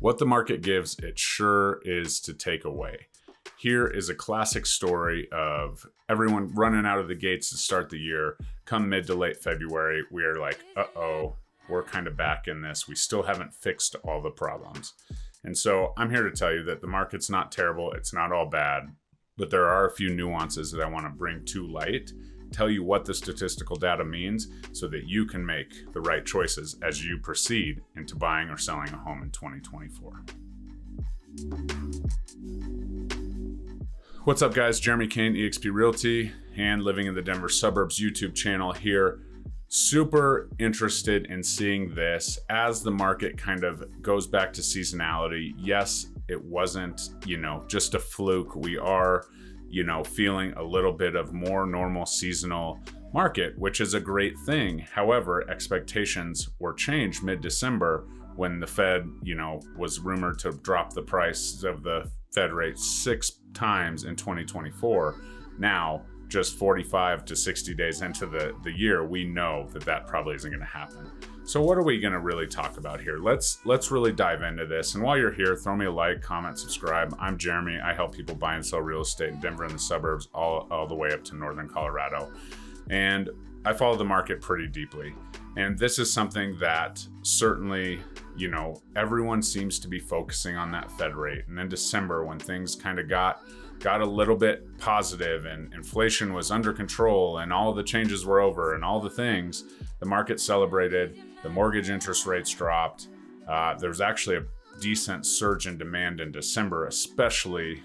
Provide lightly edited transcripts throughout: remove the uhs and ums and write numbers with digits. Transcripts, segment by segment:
What the market gives, it sure is to take away. Here is a classic story of everyone running out of the gates to start the year. Come mid to late February, we are like, uh-oh, we're kind of back in this. We still haven't fixed all the problems. And so I'm here to tell you that the market's not terrible. It's not all bad, but there are a few nuances that I want to bring to light, tell you what the statistical data means so that you can make the right choices as you proceed into buying or selling a home in 2024. What's up, guys? Jeremy Kane, eXp Realty, and Living in the Denver Suburbs YouTube channel here. Super interested in seeing this as the market kind of goes back to seasonality. Yes, it wasn't, just a fluke. We are, feeling a little bit of more normal seasonal market, which is a great thing. However, expectations were changed mid-December when the Fed, was rumored to drop the price of the Fed rate 6 times in 2024. Now, just 45 to 60 days into the year, we know that probably isn't going to happen. So what are we going to really talk about here? Let's really dive into this. And while you're here, throw me a like, comment, subscribe. I'm Jeremy. I help people buy and sell real estate in Denver and the suburbs, all the way up to northern Colorado. And I follow the market pretty deeply. And this is something that certainly, everyone seems to be focusing on that Fed rate. And in December, when things kind of got a little bit positive and inflation was under control and all the changes were over and all the things, the market celebrated, the mortgage interest rates dropped. There was actually a decent surge in demand in December, especially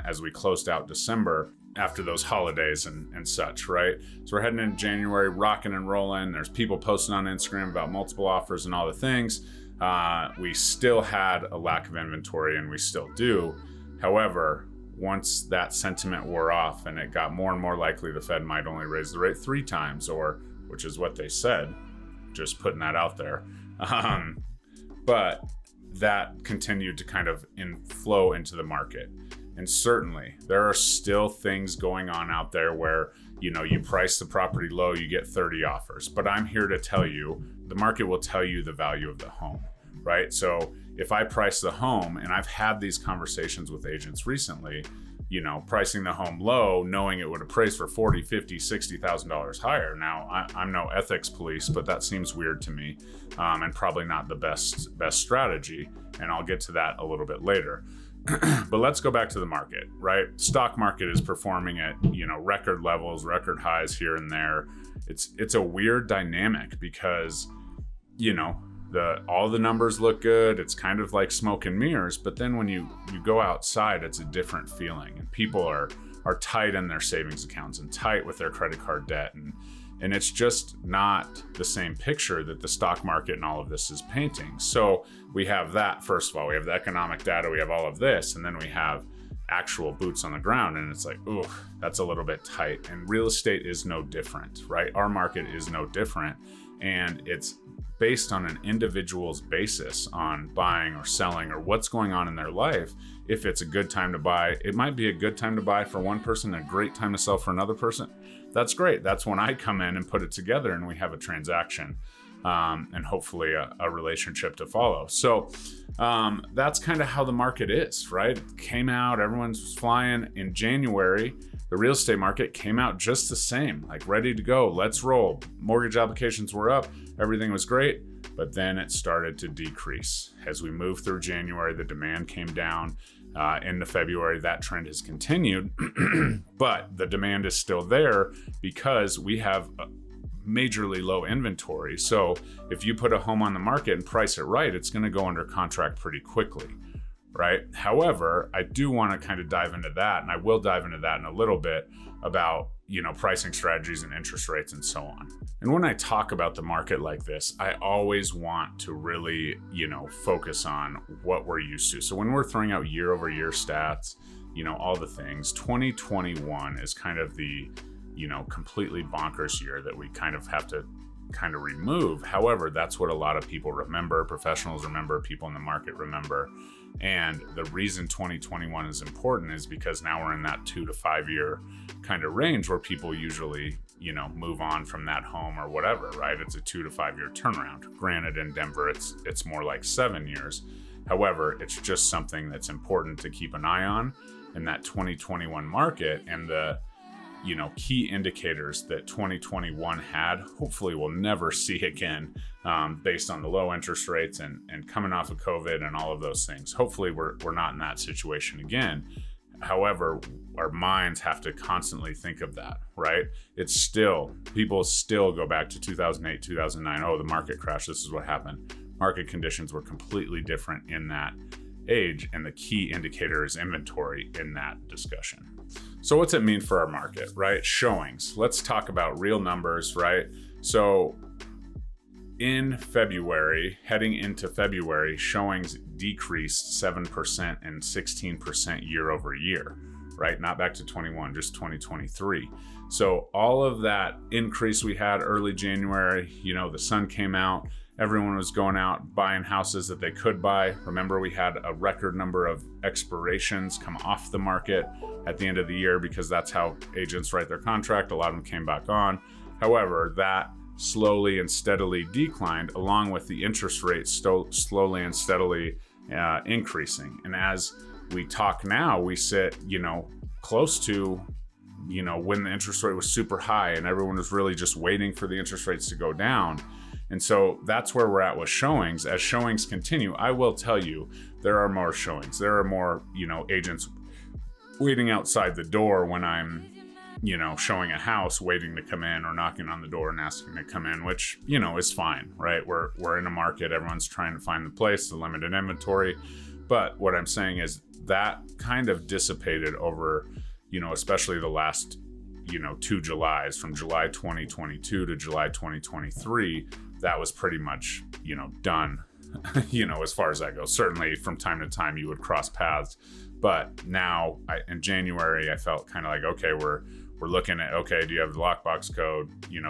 as we closed out December after those holidays and such, right? So we're heading into January, rocking and rolling. There's people posting on Instagram about multiple offers and all the things. We still had a lack of inventory, and we still do. However, once that sentiment wore off and it got more and more likely the Fed might only raise the rate 3 times, which is what they said, just putting that out there. But that continued to kind of flow into the market. And certainly there are still things going on out there where, you price the property low, you get 30 offers. But I'm here to tell you, the market will tell you the value of the home, right? So if I price the home, and I've had these conversations with agents recently, pricing the home low, knowing it would appraise for $40,000, $50,000, $60,000 higher. Now, I'm no ethics police, but that seems weird to me, and probably not the best strategy. And I'll get to that a little bit later. But let's go back to the market, right? Stock market is performing at, record levels, record highs here and there. It's a weird dynamic because, all the numbers look good. It's kind of like smoke and mirrors, but then when you go outside, it's a different feeling, and people are tight in their savings accounts and tight with their credit card debt. And it's just not the same picture that the stock market and all of this is painting. So we have that, first of all, we have the economic data, we have all of this, and then we have actual boots on the ground. And it's like, ooh, that's a little bit tight. And real estate is no different, right? Our market is no different. And it's based on an individual's basis on buying or selling or what's going on in their life. If it's a good time to buy, it might be a good time to buy for one person, a great time to sell for another person. That's great. That's when I come in and put it together and we have a transaction, and hopefully a relationship to follow. So that's kind of how the market is, right? It came out, everyone's flying. In January, the real estate market came out just the same, like ready to go. Let's roll. Mortgage applications were up. Everything was great. But then it started to decrease. As we moved through January, the demand came down. Into February, that trend has continued, but the demand is still there because we have majorly low inventory. So if you put a home on the market and price it right, it's going to go under contract pretty quickly, right? However, I do want to kind of dive into that, and I will dive into that in a little bit about, pricing strategies and interest rates and so on. And when I talk about the market like this, I always want to really, focus on what we're used to. So when we're throwing out year over year stats, all the things, 2021 is kind of the, completely bonkers year that we kind of have to kind of remove. However, that's what a lot of people remember, professionals remember, people in the market remember. And the reason 2021 is important is because now we're in that 2 to 5 year kind of range where people usually, move on from that home or whatever, right? It's a 2 to 5 year turnaround. Granted, in Denver, it's more like 7 years. However, it's just something that's important to keep an eye on in that 2021 market, and the key indicators that 2021 had, hopefully we'll never see again, based on the low interest rates and coming off of COVID and all of those things. Hopefully we're not in that situation again. However, our minds have to constantly think of that, right? People still go back to 2008, 2009. Oh, the market crash, this is what happened. Market conditions were completely different in that age, and the key indicator is inventory in that discussion. So what's it mean for our market, right? Showings. Let's talk about real numbers, right? So in February, heading into February, showings decreased 7% and 16% year over year, right? Not back to 21, just 2023. So all of that increase we had early January, the sun came out, everyone was going out buying houses that they could buy. Remember, we had a record number of expirations come off the market at the end of the year because that's how agents write their contract. A lot of them came back on. However, that slowly and steadily declined, along with the interest rates slowly and steadily increasing. And as we talk now, we sit, close to, when the interest rate was super high and everyone was really just waiting for the interest rates to go down. And so that's where we're at with showings. As showings continue, I will tell you, there are more showings. There are more, agents waiting outside the door when I'm, showing a house, waiting to come in, or knocking on the door and asking to come in, which, is fine, right? We're in a market, everyone's trying to find the place, the limited inventory. But what I'm saying is that kind of dissipated over, especially the last, 2 Julys, from July 2022 to July 2023, that was pretty much, done, as far as that goes. Certainly from time to time you would cross paths, but now in January, I felt kind of like, okay, we're looking at, okay, do you have the lockbox code,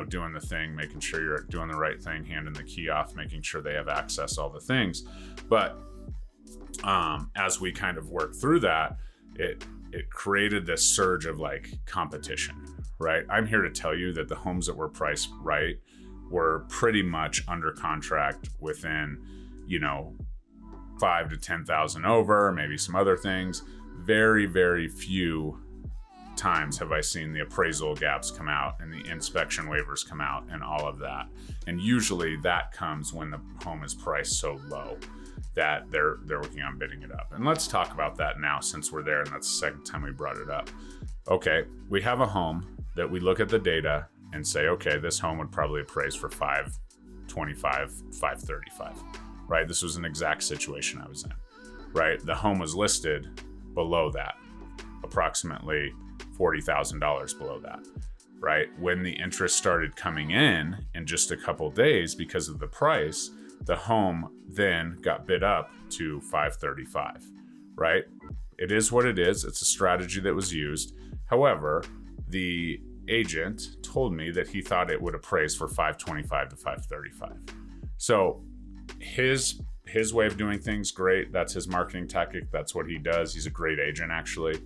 doing the thing, making sure you're doing the right thing, handing the key off, making sure they have access, all the things. But as we kind of work through that, it created this surge of competition, right? I'm here to tell you that the homes that were priced right were pretty much under contract within, 5 to 10,000 over, maybe some other things. Very, very few times have I seen the appraisal gaps come out and the inspection waivers come out and all of that. And usually that comes when the home is priced so low that they're working on bidding it up. And let's talk about that now, since we're there and that's the second time we brought it up. Okay, we have a home that we look at the data and say, okay, this home would probably appraise for 525, 535, right? This was an exact situation I was in, right? The home was listed below that, approximately $40,000 below that, right? When the interest started coming in just a couple days because of the price, the home then got bid up to 535, right? It is what it is. It's a strategy that was used. However, the agent told me that he thought it would appraise for 525 to 535. So his way of doing things, great. That's his marketing tactic. That's what he does. He's a great agent, actually.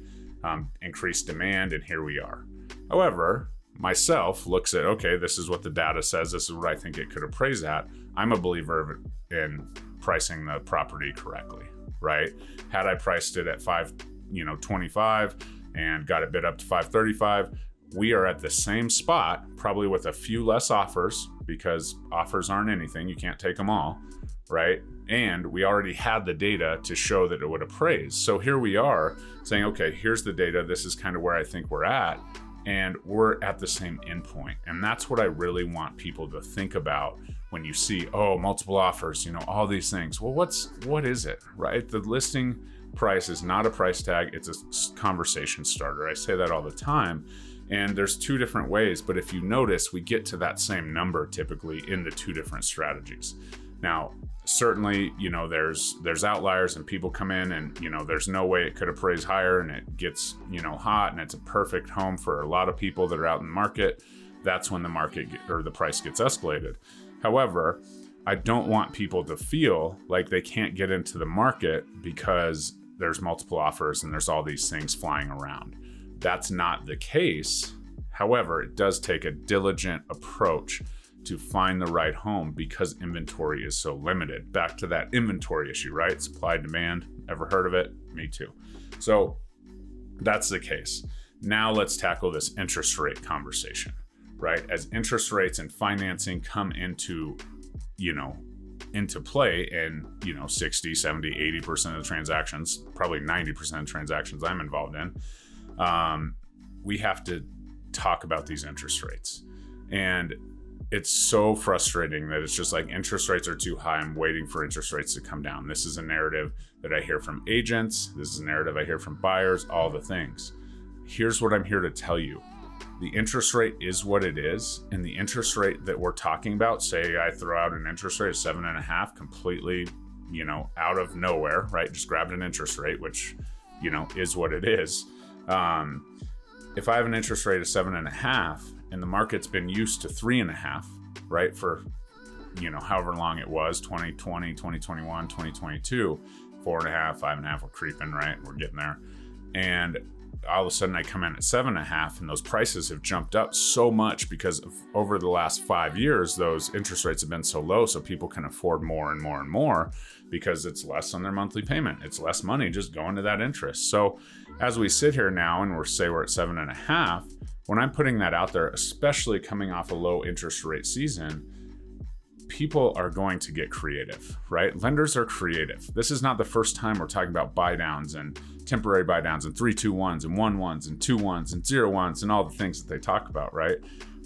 Increased demand, and here we are. However, myself looks at, okay, this is what the data says. This is what I think it could appraise at. I'm a believer in pricing the property correctly, right? Had I priced it at 525 and got it bid up to 535, we are at the same spot, probably with a few less offers, because offers aren't anything. You can't take them all, right? And we already had the data to show that it would appraise. So here we are saying, okay, here's the data. This is kind of where I think we're at. And we're at the same endpoint. And that's what I really want people to think about when you see, oh, multiple offers, all these things. Well, what is it, right? The listing price is not a price tag. It's a conversation starter. I say that all the time. And there's two different ways, but if you notice, we get to that same number typically in the two different strategies. Now, certainly, there's outliers and people come in and, there's no way it could appraise higher and it gets, hot and it's a perfect home for a lot of people that are out in the market. That's when the market or the price gets escalated. However, I don't want people to feel like they can't get into the market because there's multiple offers and there's all these things flying around. That's not the case. However, it does take a diligent approach to find the right home because inventory is so limited. Back to that inventory issue, right? Supply, demand. Ever heard of it? Me too. So that's the case. Now let's tackle this interest rate conversation, right? As interest rates and financing come into play in, 60, 70, 80% of the transactions, probably 90% of the transactions I'm involved in, we have to talk about these interest rates. And it's so frustrating that it's just like interest rates are too high. I'm waiting for interest rates to come down. This is a narrative that I hear from agents. This is a narrative I hear from buyers, all the things. Here's what I'm here to tell you. The interest rate is what it is. And the interest rate that we're talking about, say I throw out an interest rate of 7.5, completely, out of nowhere, right? Just grabbed an interest rate, which, is what it is. If I have an interest rate of 7.5 and the market's been used to 3.5, right? For, however long it was, 2020, 2021, 2022, 4.5, 5.5, we're creeping, right? We're getting there. And all of a sudden I come in at 7.5 and those prices have jumped up so much because over the last 5 years, those interest rates have been so low. So people can afford more and more and more because it's less on their monthly payment. It's less money just going to that interest. So as we sit here now and we're at 7.5, when I'm putting that out there, especially coming off a low interest rate season, people are going to get creative, right? Lenders are creative. This is not the first time we're talking about buy downs and temporary buy downs and 3-2-1s and 1-1s and 2-1s and 0-1s and all the things that they talk about, right?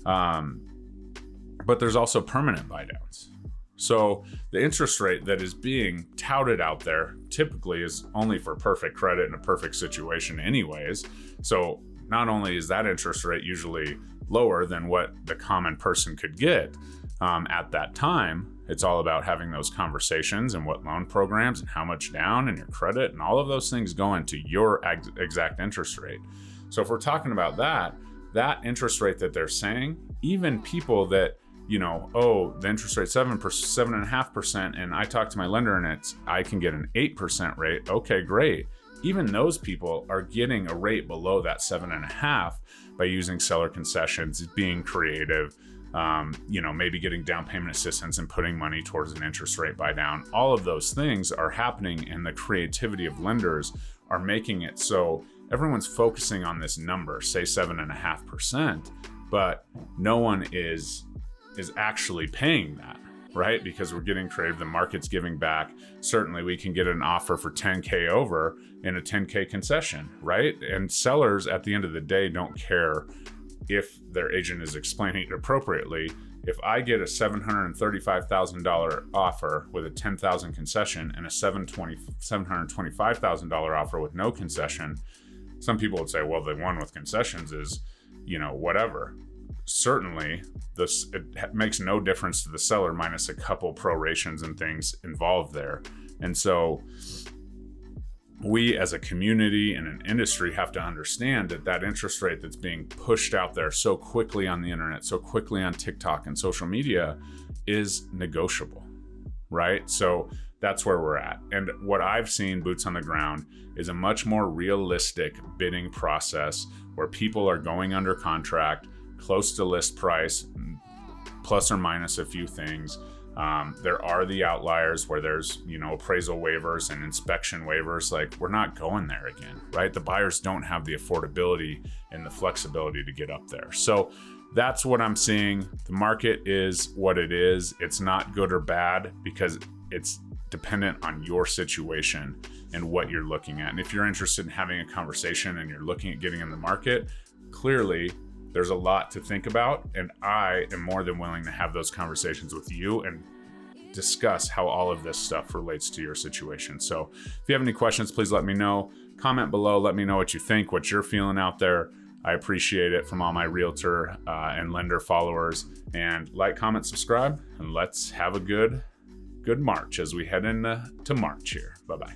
But there's also permanent buy downs. So the interest rate that is being touted out there typically is only for perfect credit in a perfect situation anyways. So not only is that interest rate usually lower than what the common person could get at that time, it's all about having those conversations and what loan programs and how much down and your credit and all of those things go into your exact interest rate. So if we're talking about that interest rate that they're saying, even people that, the interest rate 7.5%, and I talk to my lender and I can get an 8% rate. Okay, great. Even those people are getting a rate below that 7.5 by using seller concessions, being creative, maybe getting down payment assistance and putting money towards an interest rate buy down. All of those things are happening, and the creativity of lenders are making it so everyone's focusing on this number, say 7.5%, but no one is actually paying that, right? Because we're getting creative. The market's giving back. Certainly we can get an offer for 10K over in a 10K concession, right? And sellers at the end of the day don't care if their agent is explaining it appropriately. If I get a $735,000 offer with a $10,000 concession and a $725,000 offer with no concession, some people would say, well, the one with concessions is, whatever. Certainly, it makes no difference to the seller minus a couple prorations and things involved there. And so we as a community and an industry have to understand that interest rate that's being pushed out there so quickly on the internet, so quickly on TikTok and social media is negotiable, right? So that's where we're at. And what I've seen, boots on the ground, is a much more realistic bidding process where people are going under contract, close to list price, plus or minus a few things. There are the outliers where there's, appraisal waivers and inspection waivers. Like, we're not going there again, right? The buyers don't have the affordability and the flexibility to get up there. So that's what I'm seeing. The market is what it is. It's not good or bad because it's dependent on your situation and what you're looking at. And if you're interested in having a conversation and you're looking at getting in the market, clearly there's a lot to think about, and I am more than willing to have those conversations with you and discuss how all of this stuff relates to your situation. So if you have any questions, please let me know. Comment below, let me know what you think, what you're feeling out there. I appreciate it from all my realtor and lender followers. And like, comment, subscribe, and let's have a good March as we head into March here. Bye-bye.